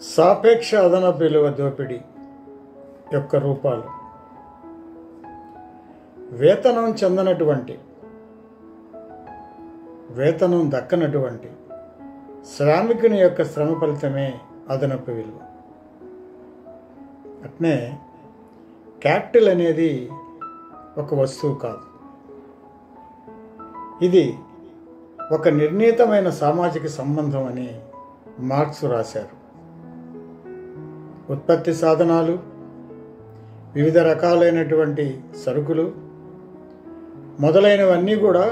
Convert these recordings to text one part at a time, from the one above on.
సాపేక్ష అదనపు విలువ దోపిడీ యొక్క రూపాలు. వేతనం దక్కనటువంటి శ్రామికుని యొక్క శ్రమ ఫలితమే అదనపు విలువ. అట్నే క్యాపిటల్ అనేది ఒక వస్తువు కాదు, ఇది ఒక నిర్ణీతమైన సామాజిక సంబంధం అని మార్క్స్ రాశారు. ఉత్పత్తి సాధనాలు, వివిధ రకాలైనటువంటి సరుకులు మొదలైనవన్నీ కూడా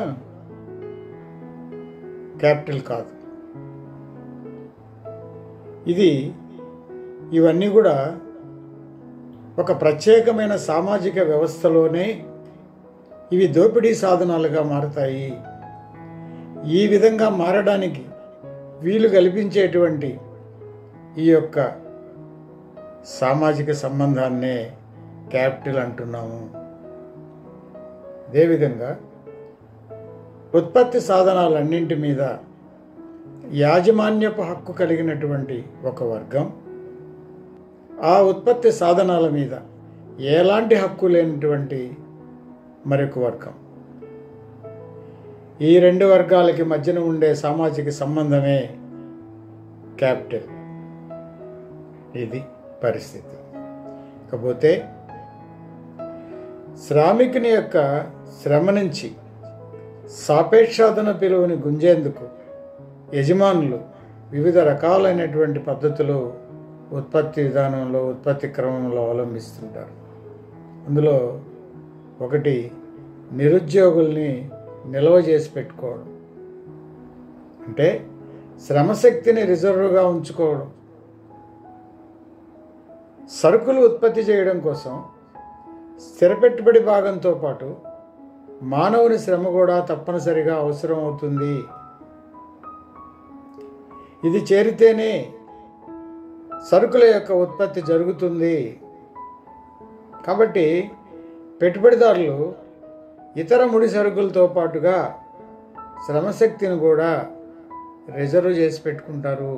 క్యాపిటల్ కాదు. ఇవన్నీ కూడా ఒక ప్రత్యేకమైన సామాజిక వ్యవస్థలోనే ఇవి దోపిడీ సాధనాలుగా మారతాయి. ఈ విధంగా మారడానికి వీలు కల్పించేటువంటి ఈ యొక్క సామాజిక సంబంధాన్నే క్యాపిటల్ అంటున్నాము. అదేవిధంగా ఉత్పత్తి సాధనాలన్నింటి మీద యాజమాన్యపు హక్కు కలిగినటువంటి ఒక వర్గం, ఆ ఉత్పత్తి సాధనాల మీద ఎలాంటి హక్కు లేనటువంటి మరొక వర్గం. ఈ రెండు వర్గాలకి మధ్యన ఉండే సామాజిక సంబంధమే క్యాపిటల్. ఇది పరిస్థితి. కాకపోతే శ్రామికుని యొక్క శ్రమ నుంచి సాపేక్షాదన విలువని గుంజేందుకు యజమానులు వివిధ రకాలైనటువంటి పద్ధతులు ఉత్పత్తి విధానంలో, ఉత్పత్తి క్రమంలో అవలంబిస్తుంటారు. అందులో ఒకటి నిరుద్యోగుల్ని నిల్వ చేసి పెట్టుకోవడం, అంటే శ్రమశక్తిని రిజర్వ్గా ఉంచుకోవడం. సరుకులు ఉత్పత్తి చేయడం కోసం స్థిర పెట్టుబడి భాగంతో పాటు మానవుని శ్రమ కూడా తప్పనిసరిగా అవసరం అవుతుంది. ఇది చేరితేనే సరుకుల యొక్క ఉత్పత్తి జరుగుతుంది. కాబట్టి పెట్టుబడిదారులు ఇతర ముడి సరుకులతో పాటుగా శ్రమశక్తిని కూడా రిజర్వ్ చేసి పెట్టుకుంటారు,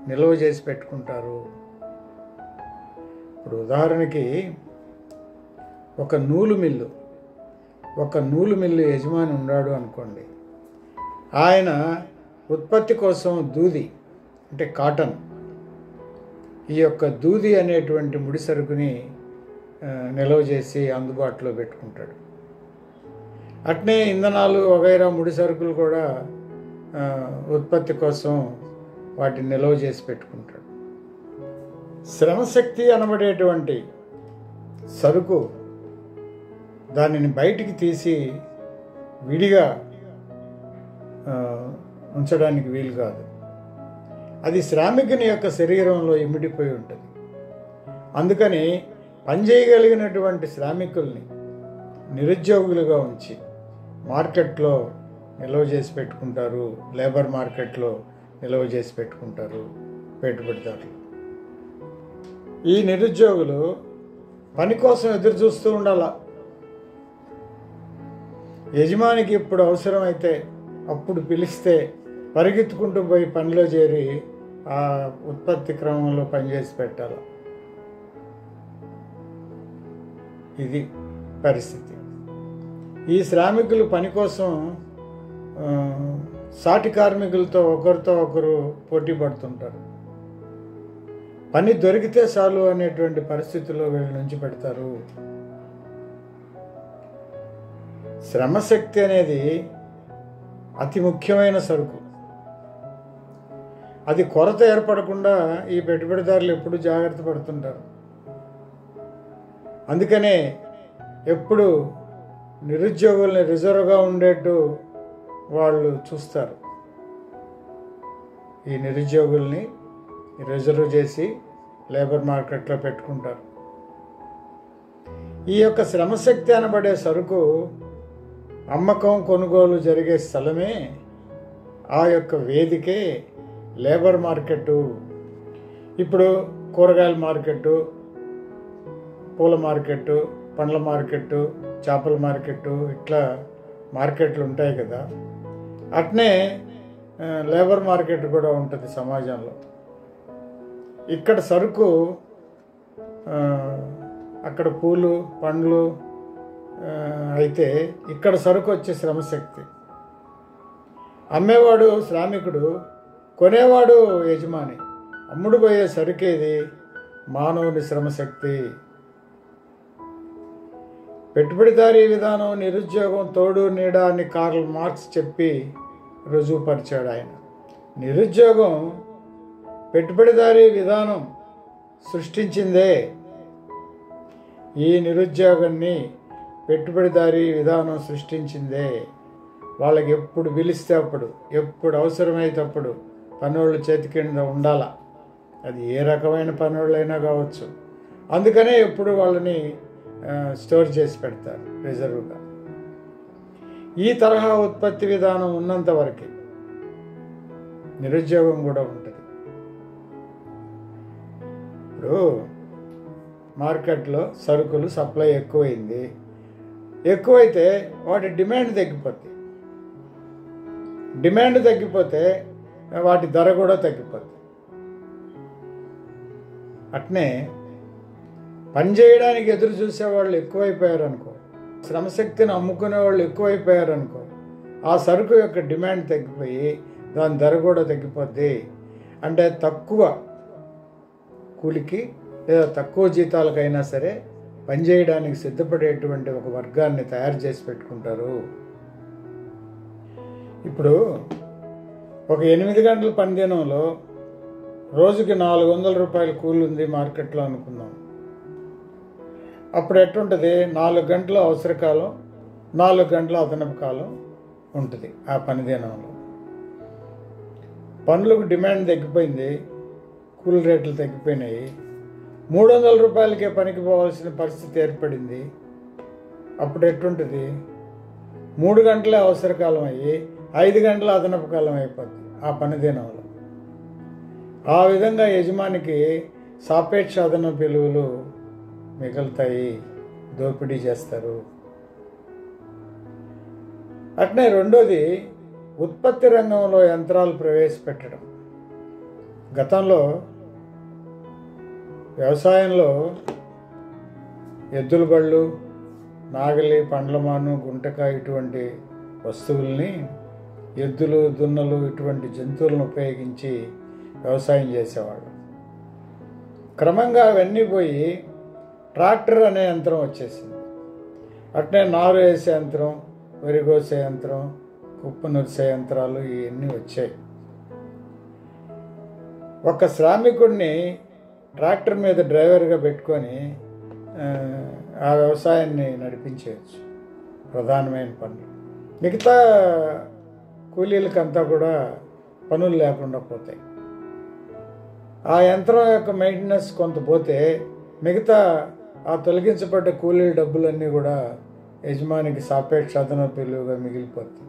నిల్వ చేసి పెట్టుకుంటారు. ఇప్పుడు ఉదాహరణకి ఒక నూలు మిల్లు యజమాని ఉన్నాడు అనుకోండి. ఆయన ఉత్పత్తి కోసం దూది, అంటే కాటన్, ఈ యొక్క దూది అనేటువంటి ముడి సరుకుని నిల్వ చేసి అందుబాటులో పెట్టుకుంటాడు. అట్నే ఇంధనాలు వగైరా ముడి సరుకులు కూడా ఉత్పత్తి కోసం వాటిని నిల్వ చేసి పెట్టుకుంటాడు. శ్రమశక్తి అనబడేటువంటి సరుకు దానిని బయటికి తీసి విడిగా ఉంచడానికి వీలు కాదు. అది శ్రామికుని యొక్క శరీరంలో ఇమిడిపోయి ఉంటుంది. అందుకని పనిచేయగలిగినటువంటి శ్రామికుల్ని నిరుద్యోగులుగా ఉంచి మార్కెట్లో నిల్వ చేసి పెట్టుకుంటారు, లేబర్ మార్కెట్లో నిల్వ చేసి పెట్టుకుంటారు పెట్టుబడిదారులు. ఈ నిరుద్యోగులు పని కోసం ఎదురు చూస్తూ ఉండాల. యజమానికి ఇప్పుడు అవసరమైతే అప్పుడు పిలిస్తే పరిగెత్తుకుంటూ పోయి పనిలో చేరి ఆ ఉత్పత్తి క్రమంలో పనిచేసి పెట్టాలి. ఇది పరిస్థితి. ఈ శ్రామికులు పని కోసం సాటి కార్మికులతో ఒకరితో ఒకరు పోటీ పడుతుంటారు. పని దొరికితే చాలు అనేటువంటి పరిస్థితుల్లో వీళ్ళ నుంచి పెడతారు. శ్రమశక్తి అనేది అతి ముఖ్యమైన సరుకు. అది కొరత ఏర్పడకుండా ఈ పెట్టుబడిదారులు ఎప్పుడు జాగ్రత్త పడుతుంటారు. అందుకనే ఎప్పుడు నిరుద్యోగుల్ని రిజర్వ్గా ఉండేట్టు వాళ్ళు చూస్తారు. ఈ నిరుద్యోగుల్ని రిజర్వ్ చేసి లేబర్ మార్కెట్లో పెట్టుకుంటారు. ఈ యొక్క శ్రమశక్తి అనబడే సరుకు అమ్మకం కొనుగోలు జరిగే స్థలమే, ఆ యొక్క వేదికే లేబర్ మార్కెట్టు. ఇప్పుడు కూరగాయల మార్కెట్టు, పూల మార్కెట్టు, పండ్ల మార్కెట్టు, చేపల మార్కెట్టు, ఇట్లా మార్కెట్లు ఉంటాయి కదా. అట్నే లేబర్ మార్కెట్ కూడా ఉంటుంది సమాజంలో. ఇక్కడ సరుకు, అక్కడ పూలు పండ్లు అయితే ఇక్కడ సరుకు వచ్చే శ్రమశక్తి. అమ్మేవాడు శ్రామికుడు, కొనేవాడు యజమాని. అమ్ముడు పోయే సరుకేది? మానవుని శ్రమశక్తి. పెట్టుబడిదారీ విధానం, నిరుద్యోగం తోడు నీడ అని కార్ల్ మార్క్స్ చెప్పి రుజువుపరిచాడు ఆయన. నిరుద్యోగం పెట్టుబడిదారీ విధానం సృష్టించిందే. ఈ నిరుద్యోగాన్ని పెట్టుబడిదారీ విధానం సృష్టించిందే. వాళ్ళకి ఎప్పుడు పిలిస్తే అప్పుడు, ఎప్పుడు అవసరమైతే అప్పుడు పనులు చేతి కింద ఉండాల. అది ఏ రకమైన పనులైనా కావచ్చు. అందుకనే ఎప్పుడు వాళ్ళని స్టోర్ చేసి పెడతారు రిజర్వ్గా. ఈ తరహా ఉత్పత్తి విధానం ఉన్నంత వరకు నిరుద్యోగం కూడా ఉంటుంది. ఇప్పుడు మార్కెట్లో సరుకులు సప్లై ఎక్కువైంది. ఎక్కువైతే వాటి డిమాండ్ తగ్గిపోద్ది. డిమాండ్ తగ్గిపోతే వాటి ధర కూడా తగ్గిపోద్ది. అట్నే పని చేయడానికి ఎదురు చూసేవాళ్ళు ఎక్కువైపోయారనుకో, శ్రమశక్తిని అమ్ముకునే వాళ్ళు ఎక్కువైపోయారనుకో, ఆ సరుకు యొక్క డిమాండ్ తగ్గిపోయి దాని ధర కూడా తగ్గిపోద్ది. అంటే తక్కువ కూలికి లేదా తక్కువ జీతాలకైనా సరే పనిచేయడానికి సిద్ధపడేటువంటి ఒక వర్గాన్ని తయారు చేసి పెట్టుకుంటారు. ఇప్పుడు ఒక 8 గంటల పనిదినంలో రోజుకి 400 రూపాయల కూలి ఉంది మార్కెట్లో అనుకుందాం. అప్పుడు ఎట్టుంటుంది? 4 గంటల అవసర కాలం, 4 గంటల అదనపు కాలం ఉంటుంది ఆ పనిదినంలో. పనులకు డిమాండ్ తగ్గిపోయింది, కూలి రేట్లు తగ్గిపోయినాయి. 300 రూపాయలకే పనికి పోవాల్సిన పరిస్థితి ఏర్పడింది. అప్పుడు ఎట్టుంటుంది? 3 గంటలే అవసర కాలం అయ్యి 5 గంటల అదనపు కాలం అయిపోద్ది ఆ పనిదినంలో. ఆ విధంగా యజమానికి సాపేక్ష అదనపు విలువలు మిగులుతాయి, దోపిడీ చేస్తారు. అట్నే రెండోది ఉత్పత్తి రంగంలో యంత్రాలు ప్రవేశపెట్టడం. గతంలో వ్యవసాయంలో ఎద్దుల బళ్ళు, నాగలి, పండ్లమాను, గుంటక ఇటువంటి వస్తువుల్ని, ఎద్దులు, దున్నలు ఇటువంటి జంతువులను ఉపయోగించి వ్యవసాయం చేసేవాళ్ళు. క్రమంగా అవన్నీ పోయి ట్రాక్టర్ అనే యంత్రం వచ్చేసింది. అట్నే నారు వేసే యంత్రం, వరి కోసే యంత్రం, కుప్ప నురిసే యంత్రాలు ఇవన్నీ వచ్చాయి. ఒక శ్రామికుడిని ట్రాక్టర్ మీద డ్రైవర్గా పెట్టుకొని ఆ వ్యవసాయాన్ని నడిపించేయచ్చు. ప్రధానమైన పనులు. మిగతా కూలీలకంతా కూడా పనులు లేకుండా పోతాయి. ఆ యంత్రం యొక్క మెయింటెనెన్స్ కొంత పోతే మిగతా ఆ తొలగించబడ్డ కూలీల డబ్బులన్నీ కూడా యజమానికి సాపేక్ష అదనపు విలువగా మిగిలిపోతుంది.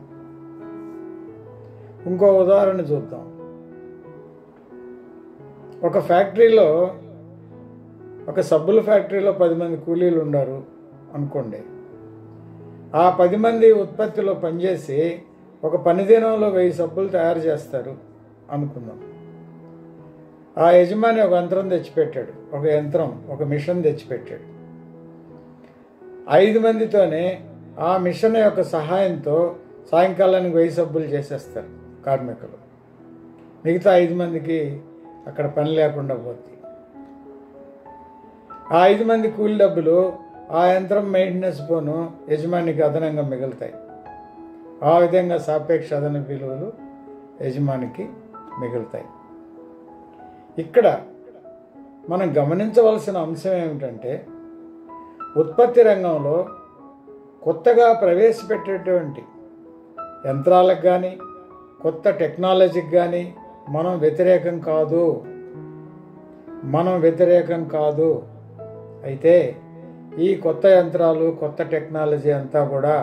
ఇంకో ఉదాహరణ చూద్దాం. ఒక ఫ్యాక్టరీలో, ఒక సబ్బుల ఫ్యాక్టరీలో 10 మంది కూలీలు ఉన్నారు అనుకోండి. ఆ 10 మంది ఉత్పత్తిలో పనిచేసి ఒక పనిదినంలో 1000 సబ్బులు తయారు చేస్తారు అనుకుందాం. ఆ యజమాని ఒక యంత్రం తెచ్చిపెట్టాడు, ఒక మిషన్ తెచ్చిపెట్టాడు. 5 మందితోనే ఆ మిషన్ యొక్క సహాయంతో సాయంకాలానికి 1000 సబ్బులు చేసేస్తారు కార్మికులు. మిగతా 5 మందికి అక్కడ పని లేకుండా పోతుంది. ఆ 5 మంది కూలి డబ్బులు ఆ యంత్రం మెయింటెనెన్స్ పోను యజమానికి అదనంగా మిగులుతాయి. ఆ విధంగా సాపేక్ష అదనపు విలువలు యజమానికి మిగులుతాయి. ఇక్కడ మనం గమనించవలసిన అంశం ఏమిటంటే, ఉత్పత్తి రంగంలో కొత్తగా ప్రవేశపెట్టేటువంటి యంత్రాలకు కానీ కొత్త టెక్నాలజీకి కానీ మనం వ్యతిరేకం కాదు. అయితే ఈ కొత్త యంత్రాలు, కొత్త టెక్నాలజీ అంతా కూడా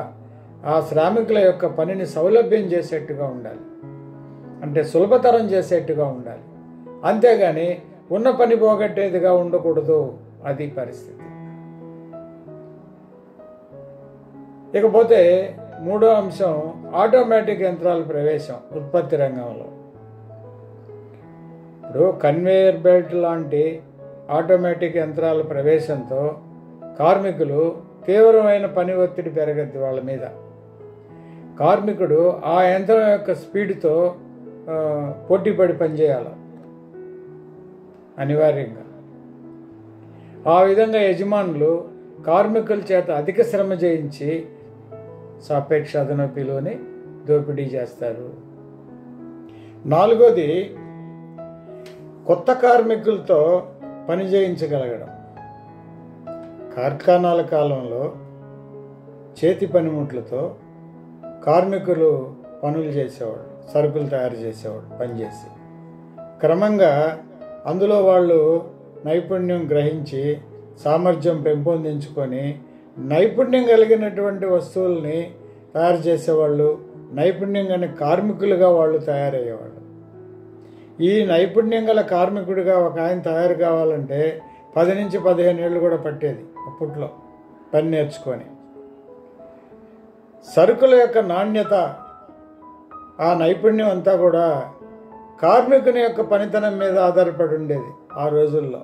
ఆ శ్రామికుల యొక్క పనిని సౌలభ్యం చేసేట్టుగా ఉండాలి, అంటే సులభతరం చేసేట్టుగా ఉండాలి. అంతేగాని ఉన్న పని పోగొట్టేదిగా ఉండకూడదు. అది పరిస్థితి. ఇకపోతే మూడో అంశం ఆటోమేటిక్ యంత్రాల ప్రవేశం ఉత్పత్తి రంగంలో. ఇప్పుడు కన్వేయర్ బెల్ట్ లాంటి ఆటోమేటిక్ యంత్రాల ప్రవేశంతో కార్మికులు తీవ్రమైన పని ఒత్తిడి పెరగద్ది వాళ్ళ మీద. కార్మికుడు ఆ యంత్రం యొక్క స్పీడ్తో పోటీపడి పనిచేయాలి అనివార్యంగా. ఆ విధంగా యజమానులు కార్మికుల చేత అధిక శ్రమ చేయించి సాపేక్ష అదనపు విలువని దోపిడీ చేస్తారు. 4వది కొత్త కార్మికులతో పని చేయించగలగడం. కార్ఖానాల కాలంలో చేతి పనిముట్లతో కార్మికులు పనులు చేసేవాడు, సరుకులు తయారు చేసేవాడు పనిచేసి. క్రమంగా అందులో వాళ్ళు నైపుణ్యం గ్రహించి సామర్థ్యం పెంపొందించుకొని నైపుణ్యం కలిగినటువంటి వస్తువుల్ని తయారు చేసేవాళ్ళు, నైపుణ్యం కలిగిన కార్మికులుగా వాళ్ళు తయారయ్యేవాళ్ళు. ఈ నైపుణ్యం గల కార్మికుడిగా ఒక ఆయన తయారు కావాలంటే 10 నుంచి 15 ఏళ్ళు కూడా పట్టేది అప్పట్లో పని నేర్చుకొని. సరుకుల యొక్క నాణ్యత, ఆ నైపుణ్యం అంతా కూడా కార్మికుని యొక్క పనితనం మీద ఆధారపడి ఉండేది ఆ రోజుల్లో.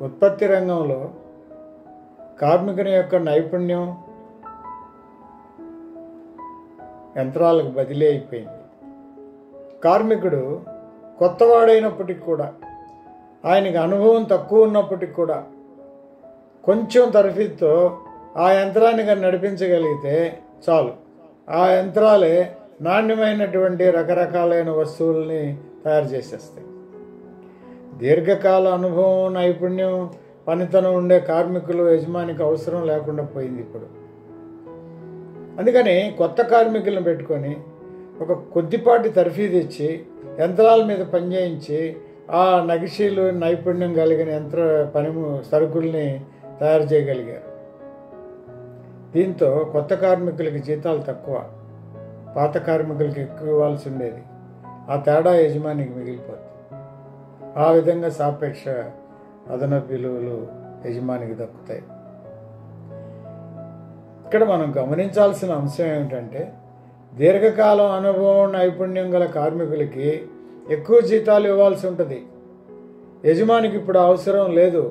ఉత్పత్తి రంగంలో కార్మికుని యొక్క నైపుణ్యం యంత్రాలకు బదిలీ అయిపోయింది. కార్మికుడు కొత్తవాడైనప్పటికి కూడా, ఆయనకి అనుభవం తక్కువ ఉన్నప్పటికి కూడా కొంచెం తరఫీదుతో ఆ యంత్రాన్ని కానీ నడిపించగలిగితే చాలు. ఆ యంత్రాలే నాణ్యమైనటువంటి రకరకాలైన వస్తువుల్ని తయారు చేసేస్తాయి. దీర్ఘకాల అనుభవం, నైపుణ్యం, పనితనం ఉండే కార్మికులు యజమానికి అవసరం లేకుండా పోయింది ఇప్పుడు. అందుకని కొత్త కార్మికులను పెట్టుకొని ఒక కొద్దిపాటి తర్ఫీదు ఇచ్చి యంత్రాల మీద పనిచేయించి ఆ నగిషీలు నైపుణ్యం కలిగిన యంత్ర సరుకుల్ని తయారు చేయగలిగారు. దీంతో కొత్త కార్మికులకి జీతాలు తక్కువ, పాత కార్మికులకి ఎక్కువ ఇవ్వాల్సి ఉండేది. ఆ తేడా యజమానికి మిగిలిపోతుంది. ఆ విధంగా సాపేక్ష అదనపు విలువలు యజమానికి దక్కుతాయి. ఇక్కడ మనం గమనించాల్సిన అంశం ఏమిటంటే, దీర్ఘకాలం అనుభవం, నైపుణ్యం గల కార్మికులకి ఎక్కువ జీతాలు ఇవ్వాల్సి ఉంటుంది. యజమానికి ఇప్పుడు అవసరం లేదు.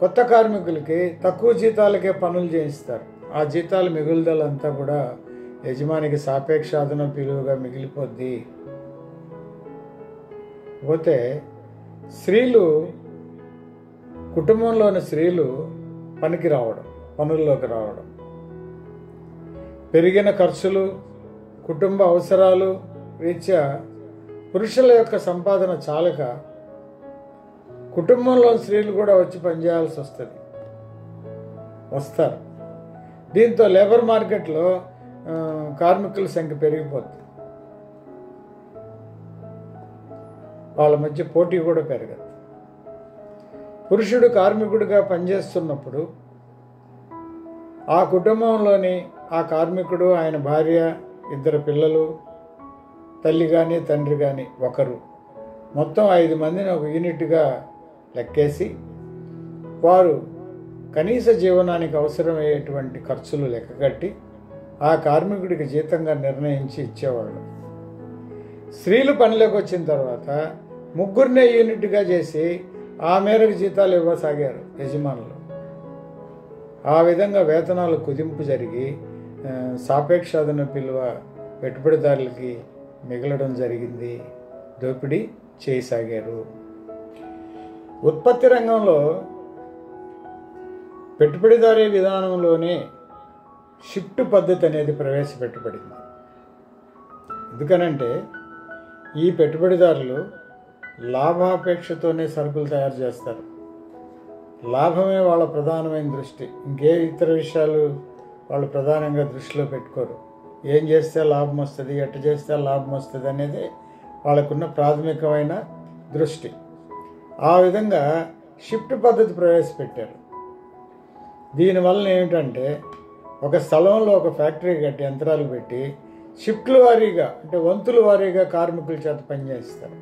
కొత్త కార్మికులకి తక్కువ జీతాలకే పనులు చేయిస్తారు. ఆ జీతాలు మిగులుదలంతా కూడా యజమానికి సాపేక్ష అదనపు విలువగా మిగిలిపోద్ది. పోతే స్త్రీలు, కుటుంబంలోని స్త్రీలు పనికి రావడం, పనుల్లోకి రావడం, పెరిగిన ఖర్చులు, కుటుంబ అవసరాలు రీత్యా పురుషుల యొక్క సంపాదన చాలక కుటుంబంలోని స్త్రీలు కూడా వచ్చి పనిచేయాల్సి వస్తారు. దీంతో లేబర్ మార్కెట్లో కార్మికుల సంఖ్య పెరిగిపోతుంది. వాళ్ళ మధ్య పోటీ కూడా పెరగదు. పురుషుడు కార్మికుడిగా పనిచేస్తున్నప్పుడు ఆ కుటుంబంలోని ఆ కార్మికుడు, ఆయన భార్య, 2 పిల్లలు, తల్లి కానీ తండ్రి కానీ ఒకరు, మొత్తం 5 మందిని ఒక యూనిట్గా లెక్కేసి వారు కనీస జీవనానికి అవసరమయ్యేటువంటి ఖర్చులు లెక్కగట్టి ఆ కార్మికుడికి జీతంగా నిర్ణయించి ఇచ్చేవాళ్ళు. స్త్రీలు పనిలోకి వచ్చిన తర్వాత 3 యూనిట్గా చేసి ఆ మేరకు జీతాలు ఇవ్వసాగారు యజమానులు. ఆ విధంగా వేతనాలు కుదింపు జరిగి సాపేక్ష అదనపు విలువ పెట్టుబడిదారులకి మిగలడం జరిగింది. దోపిడీ చేయసాగారు. ఉత్పత్తి రంగంలో పెట్టుబడిదారీ విధానంలోనే షిఫ్ట్ పద్ధతి అనేది ప్రవేశపెట్టబడింది. ఎందుకనంటే ఈ పెట్టుబడిదారులు లాభాపేక్షతోనే సరుకులు తయారు చేస్తారు. లాభమే వాళ్ళ ప్రధానమైన దృష్టి. ఇంకే ఇతర విషయాలు వాళ్ళు ప్రధానంగా దృష్టిలో పెట్టుకోరు. ఏం చేస్తే లాభం వస్తుంది, ఎట్ట చేస్తే లాభం వస్తుంది అనేది వాళ్ళకున్న ప్రాథమికమైన దృష్టి. ఆ విధంగా షిఫ్ట్ పద్ధతి ప్రవేశపెట్టారు. దీనివల్ల ఏమిటంటే, ఒక స్థలంలో ఒక ఫ్యాక్టరీ కట్టి యంత్రాలు పెట్టి షిఫ్ట్ల వారీగా, అంటే వంతుల వారీగా కార్మికుల చేత పనిచేస్తారు.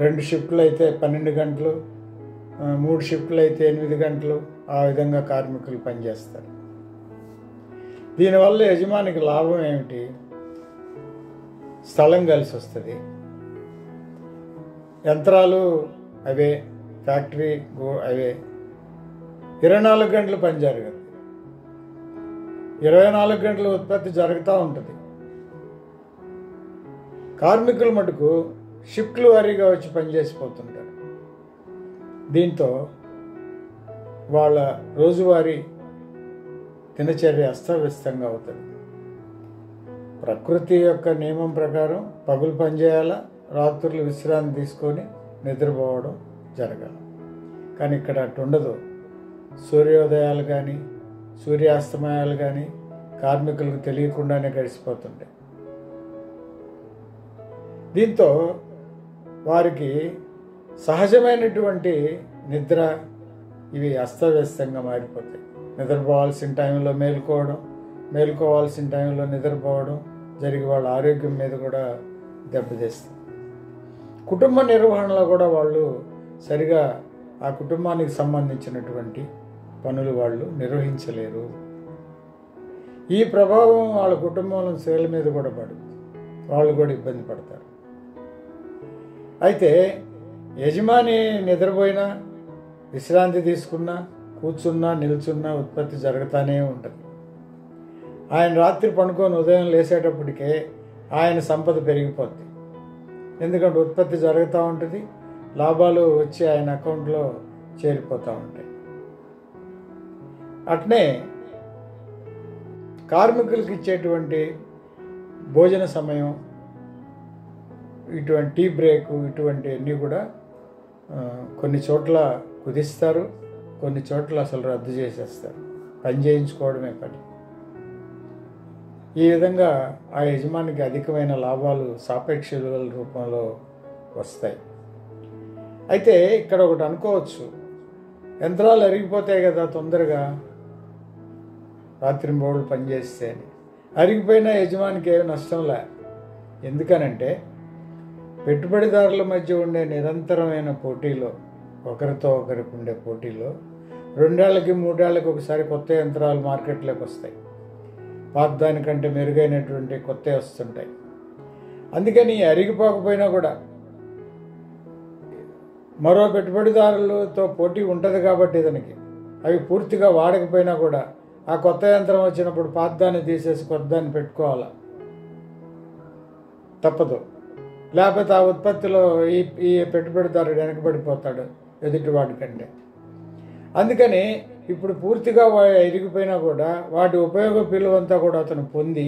2 షిఫ్ట్లు అయితే 12 గంటలు, 3 షిఫ్ట్లు అయితే 8 గంటలు, ఆ విధంగా కార్మికులు పనిచేస్తారు. దీనివల్ల యజమానికి లాభం ఏమిటి? స్థలం కలిసి వస్తుంది, యంత్రాలు అవే, ఫ్యాక్టరీ అవే, 24 గంటలు పని జరగదు, 24 గంటలు ఉత్పత్తి జరుగుతూ ఉంటుంది. కార్మికులు మటుకు షిఫ్ట్లు వారీగా వచ్చి పనిచేసిపోతుంటారు. దీంతో వాళ్ళ రోజువారీ దినచర్య అస్తవ్యస్తంగా అవుతుంది. ప్రకృతి యొక్క నియమం ప్రకారం పగులు పనిచేయాలా, రాత్రులు విశ్రాంతి తీసుకొని నిద్రపోవడం జరగాలి. కానీ ఇక్కడ అటు ఉండదు. సూర్యోదయాలు కానీ సూర్యాస్తమయాలు కానీ కార్మికులకు తెలియకుండానే గడిచిపోతుంటాయి. దీంతో వారికి సహజమైనటువంటి నిద్ర ఇవి అస్తవ్యస్తంగా మారిపోతాయి. నిద్రపోవాల్సిన టైంలో మేలుకోవడం, మేలుకోవాల్సిన టైంలో నిద్రపోవడం జరిగి వాళ్ళ ఆరోగ్యం మీద కూడా దెబ్బతీస్తుంది. కుటుంబ నిర్వహణలో కూడా వాళ్ళు సరిగా ఆ కుటుంబానికి సంబంధించినటువంటి పనులు వాళ్ళు నిర్వహించలేరు. ఈ ప్రభావం వాళ్ళ కుటుంబంలో స్త్రీల మీద కూడా పడుతుంది. వాళ్ళు కూడా ఇబ్బంది పడతారు. అయితే యజమాని నిద్రపోయినా, విశ్రాంతి తీసుకున్నా, కూర్చున్నా, నిల్చున్నా ఉత్పత్తి జరుగుతూనే ఉంటుంది. ఆయన రాత్రి పండుకొని ఉదయం లేసేటప్పటికే ఆయన సంపద పెరిగిపోద్ది. ఎందుకంటే ఉత్పత్తి జరుగుతూ ఉంటుంది, లాభాలు వచ్చి ఆయన అకౌంట్లో చేరిపోతూ ఉంటాయి. అట్నే కార్మికులకు ఇచ్చేటువంటి భోజన సమయం, ఇటువంటి టీ బ్రేకు, ఇటువంటివన్నీ కూడా కొన్ని చోట్ల కుదిస్తారు, కొన్ని చోట్ల అసలు రద్దు చేసేస్తారు. పని చేయించుకోవడమే పని. ఈ విధంగా ఆ యజమానికి అధికమైన లాభాలు సాపేక్ష విలువల రూపంలో వస్తాయి. అయితే ఇక్కడ ఒకటి అనుకోవచ్చు, యంత్రాలు అరిగిపోతాయి కదా తొందరగా రాత్రింబవళ్ళు పనిచేస్తే అని. అరిగిపోయిన యజమానికి ఏమి నష్టంలే. ఎందుకనంటే పెట్టుబడిదారుల మధ్య ఉండే నిరంతరమైన పోటీలో, ఒకరితో ఒకరికి ఉండే పోటీలో 2 ఏళ్ళకి 3 ఏళ్ళకి ఒకసారి కొత్త యంత్రాలు మార్కెట్లోకి వస్తాయి. పాత దానికంటే మెరుగైనటువంటి కొత్త వస్తుంటాయి. అందుకని అరిగిపోకపోయినా కూడా మరో పెట్టుబడిదారులతో పోటీ ఉంటుంది కాబట్టి ఇతనికి అవి పూర్తిగా వాడకపోయినా కూడా ఆ కొత్త యంత్రం వచ్చినప్పుడు పాత దాన్ని తీసేసి కొత్త దాన్ని పెట్టుకోవాలి, తప్పదు. లేకపోతే ఆ ఉత్పత్తిలో ఈ పెట్టుబడిదారుడు వెనకబడిపోతాడు ఎదుటివాడి కంటే. అందుకని ఇప్పుడు పూర్తిగా ఇరిగిపోయినా కూడా వాటి ఉపయోగ విలువంతా కూడా అతను పొంది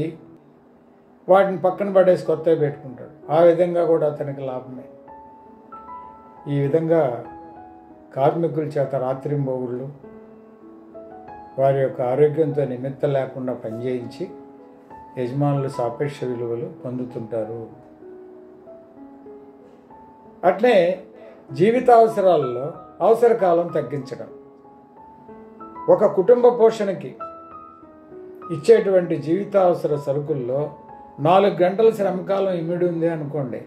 వాటిని పక్కన పడేసి కొత్తవి పెట్టుకుంటాడు. ఆ విధంగా కూడా అతనికి లాభమే. ఈ విధంగా కార్మికుల చేత రాత్రింబవళ్ళు వారి యొక్క ఆరోగ్యంతో నిమిత్తం లేకుండా పనిచేయించి యజమానులు సాపేక్ష విలువలు పొందుతుంటారు. అట్నే జీవితావసరాలలో అవసర కాలం తగ్గించడం. ఒక కుటుంబ పోషణకి ఇచ్చేటువంటి జీవితావసర సరుకుల్లో 4 గంటల శ్రమకాలం ఇమిడి ఉంది అనుకోండి.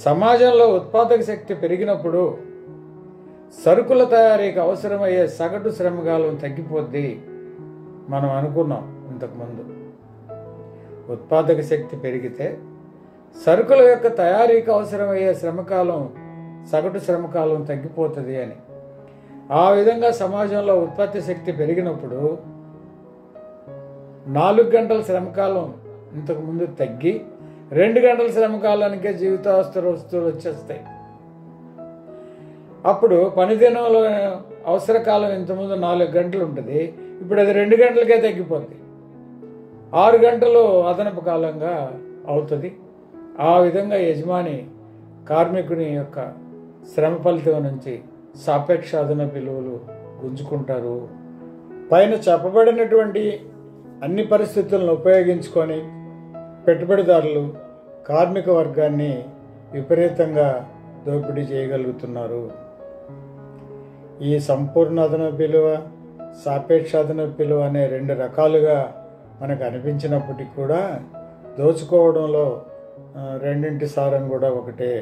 సమాజంలో ఉత్పాదక శక్తి పెరిగినప్పుడు సరుకుల తయారీకి అవసరమయ్యే సగటు శ్రమకాలం తగ్గిపోద్ది. మనం అనుకున్నాం ఇంతకుముందు, ఉత్పాదక శక్తి పెరిగితే సరుకుల యొక్క తయారీకి అవసరమయ్యే శ్రమకాలం, సగటు శ్రమకాలం తగ్గిపోతుంది అని. ఆ విధంగా సమాజంలో ఉత్పత్తి శక్తి పెరిగినప్పుడు 4 గంటల శ్రమకాలం ఇంతకుముందు తగ్గి 2 గంటల శ్రమకాలానికే జీవితావసర వస్తువులు వచ్చేస్తాయి. అప్పుడు పనిదినంలో అవసర కాలం ఇంతకుముందు 4 గంటలు ఉంటుంది, ఇప్పుడు అది 2 గంటలకే తగ్గిపోద్ది. 6 గంటలు అదనపు కాలంగా అవుతుంది. ఆ విధంగా యజమాని కార్మికుని యొక్క శ్రమ ఫలితం నుంచి సాపేక్ష అదనపు విలువలు గుంజుకుంటారు. పైన చెప్పబడినటువంటి అన్ని పరిస్థితులను ఉపయోగించుకొని పెట్టుబడిదారులు కార్మిక వర్గాన్ని విపరీతంగా దోపిడీ చేయగలుగుతున్నారు. ఈ సంపూర్ణ అదనపు విలువ, సాపేక్ష అదనపు విలువ అనే 2 రకాలుగా మనకు అనిపించినప్పటికీ కూడా దోచుకోవడంలో రెండింటి సారం కూడా ఒకటే.